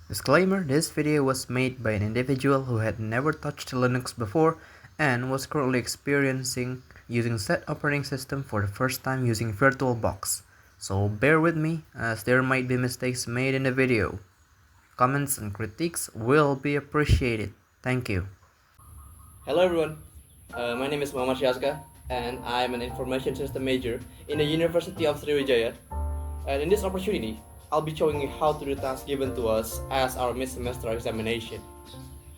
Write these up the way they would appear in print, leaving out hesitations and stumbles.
Disclaimer: this video was made by an individual who had never touched Linux before and was currently experiencing using said operating system for the first time using VirtualBox. So bear with me as there might be mistakes made in the video. Comments and critiques will be appreciated. Thank you. Hello everyone, my name is Azka and I am an information system major in the University of Sriwijaya. And in this opportunity, I'll be showing you how to do tasks given to us as our mid-semester examination.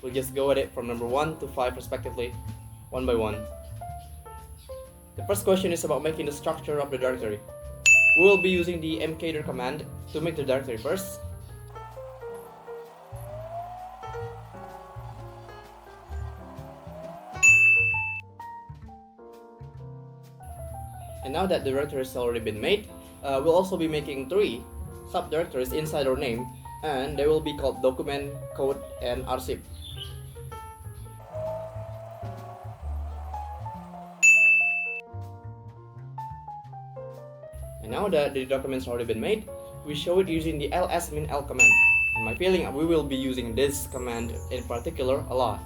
We'll just go at it from number 1 to 5 respectively, one by one. The first question is about making the structure of the directory. We will be using the mkdir command to make the directory first. And now that the directory has already been made, we'll also be making 3 subdirectories inside our name, and they will be called document, code, and arsip. And now that the documents have already been made, we show it using the ls-l command. And my feeling, we will be using this command in particular a lot.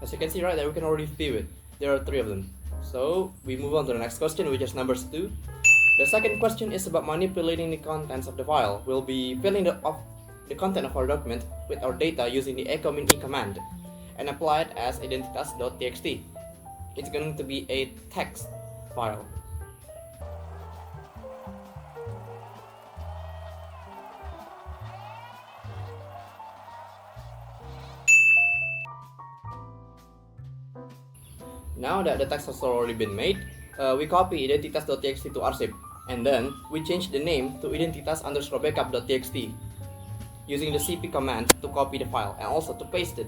As you can see right there, we can already view it. There are 3 of them. So we move on to the next question, which is number 2. The second question is about manipulating the contents of the file. We'll be filling the content of our document with our data using the echo-min e command and apply it as identitas.txt. It's going to be a text file. Now that the text has already been made, we copy identitas.txt to arsip, and then we change the name to identitas_backup.txt using the cp command to copy the file and also to paste it.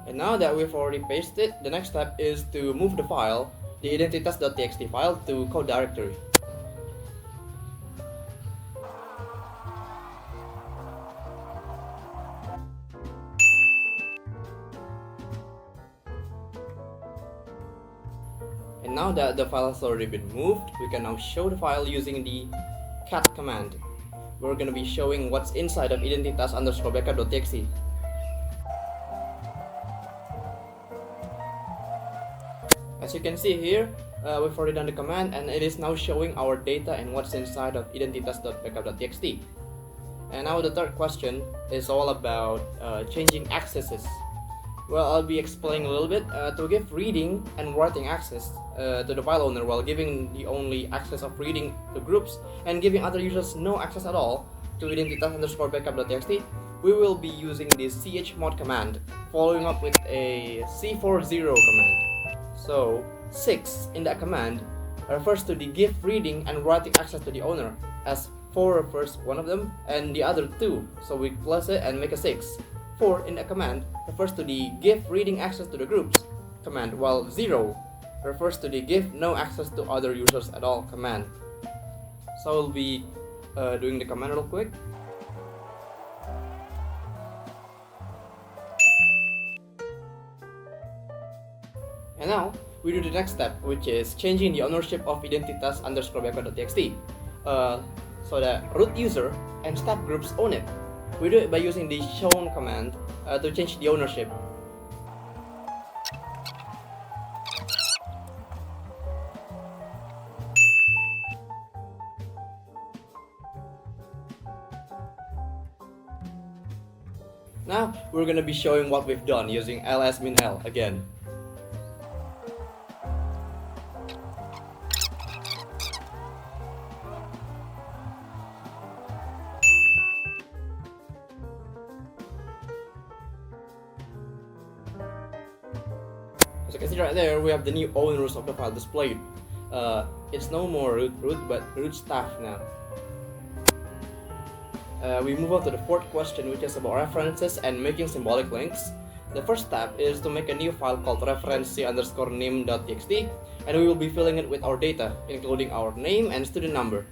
And now that we've already pasted, the next step is to move the file, the identitas.txt file, to code directory. And now that the file has already been moved, we can now show the file using the cat command. We're going to be showing what's inside of identitas_backup.txt. As you can see here, we've already done the command and it is now showing our data and what's inside of identitas.backup.txt. And now the third question is all about changing accesses. Well, I'll be explaining a little bit to give reading and writing access to the file owner while giving the only access of reading to groups and giving other users no access at all to identitas_backup.txt. We will be using the chmod command following up with a c40 command. So 6 in that command refers to the give reading and writing access to the owner, as 4 refers one of them and the other 2, so we plus it and make a 6. 4 in that command refers to the give reading access to the groups command, while 0 refers to the give no access to other users at all command. So we'll be doing the command real quick. And now we do the next step, which is changing the ownership of identitas_backup.txt so that root user and staff groups own it. We do it by using the shown command to change the ownership. Now we're going to be showing what we've done using ls-l again. As you can see right there, we have the new owners of the file displayed. It's no more root but root staff now. We move on to the fourth question, which is about references and making symbolic links. The first step is to make a new file called referency_name.txt, and we will be filling it with our data, including our name and student number.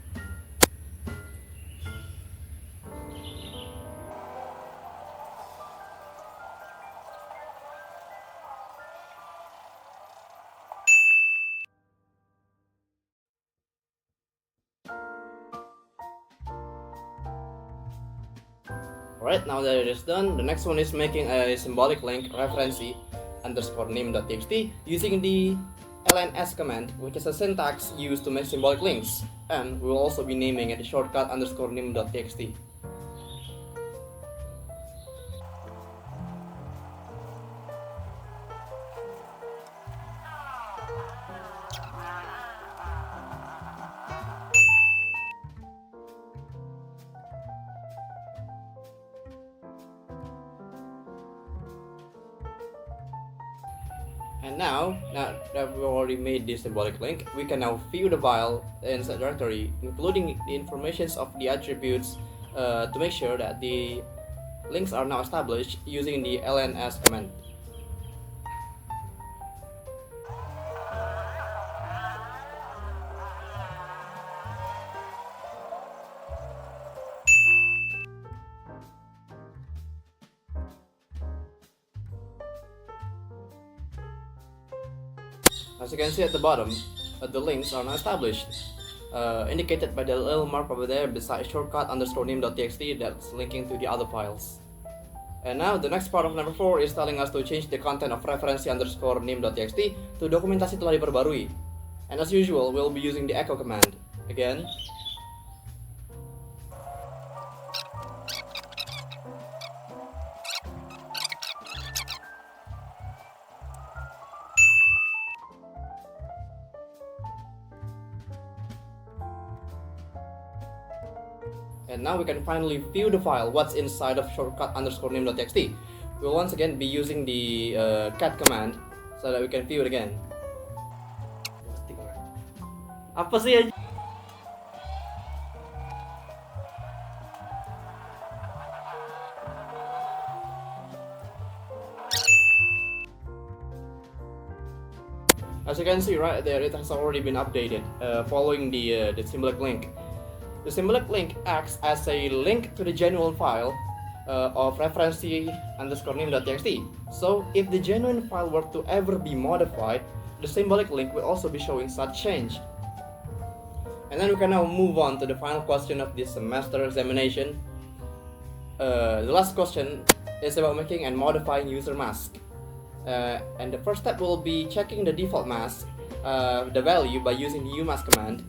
Alright, now that it is done, the next one is making a symbolic link referency_name.txt using the lns command, which is a syntax used to make symbolic links, and we will also be naming it shortcut _name.txt. And now that we've already made this symbolic link, we can now view the file inside directory, including the informations of the attributes to make sure that the links are now established using the lns command. As you can see at the bottom, the links are now established, indicated by the little mark over there beside shortcut _name.txt that's linking to the other files. And now the next part of number 4 is telling us to change the content of referency_name.txt to dokumentasi telah diperbarui. And as usual, we'll be using the echo command. Again, and now we can finally view the file, what's inside of shortcut _name.txt. We'll once again be using the cat command so that we can view it again. Apa sih? As you can see right there, it has already been updated following the symbolic link. The symbolic link acts as a link to the genuine file of referency_name.txt. So if the genuine file were to ever be modified, the symbolic link will also be showing such change. And then we can now move on to the final question of this semester examination. The last question is about making and modifying user mask. And the first step will be checking the default mask, the value, by using the umask command.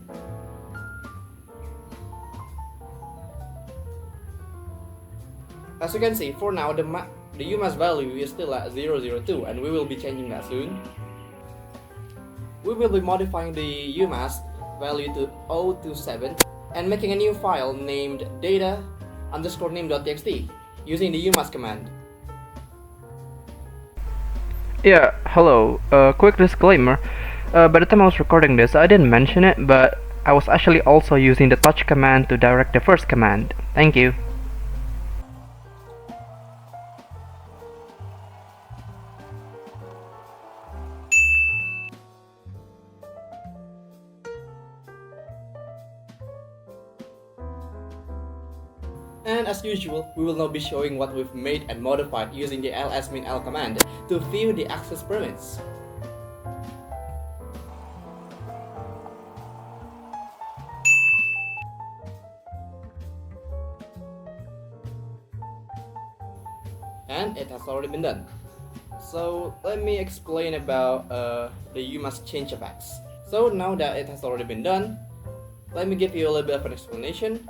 As you can see, for now the umask value is still at 002, and we will be changing that soon. We will be modifying the umask value to 027 and making a new file named data_name.txt using the umask command. Yeah, hello. Quick disclaimer. By the time I was recording this, I didn't mention it, but I was actually also using the touch command to direct the first command. Thank you. And as usual, we will now be showing what we've made and modified using the ls-min-l command to view the access permits. And it has already been done. So let me explain about the umask change effects. So now that it has already been done, let me give you a little bit of an explanation.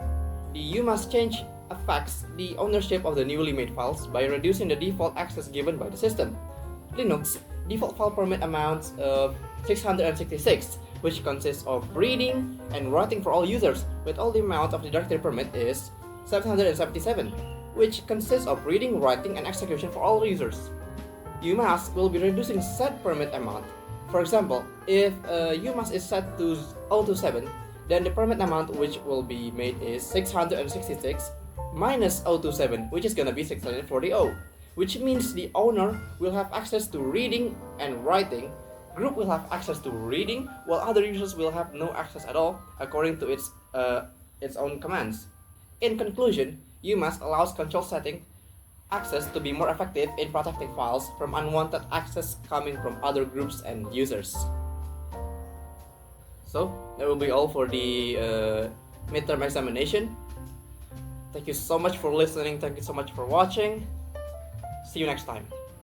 The umask change affects the ownership of the newly made files by reducing the default access given by the system. Linux default file permit amounts of 666, which consists of reading and writing for all users, with all the amount of the directory permit is 777, which consists of reading, writing, and execution for all users. umask will be reducing set permit amount. For example, if umask is set to 027, then the permit amount which will be made is 666 minus 027, which is gonna be 640. which means the owner will have access to reading and writing. Group will have access to reading, while other users will have no access at all according to its own commands. In conclusion, you must allow control setting access to be more effective in protecting files from unwanted access coming from other groups and users. So that will be all for the midterm examination. Thank you so much for listening. Thank you so much for watching. See you next time.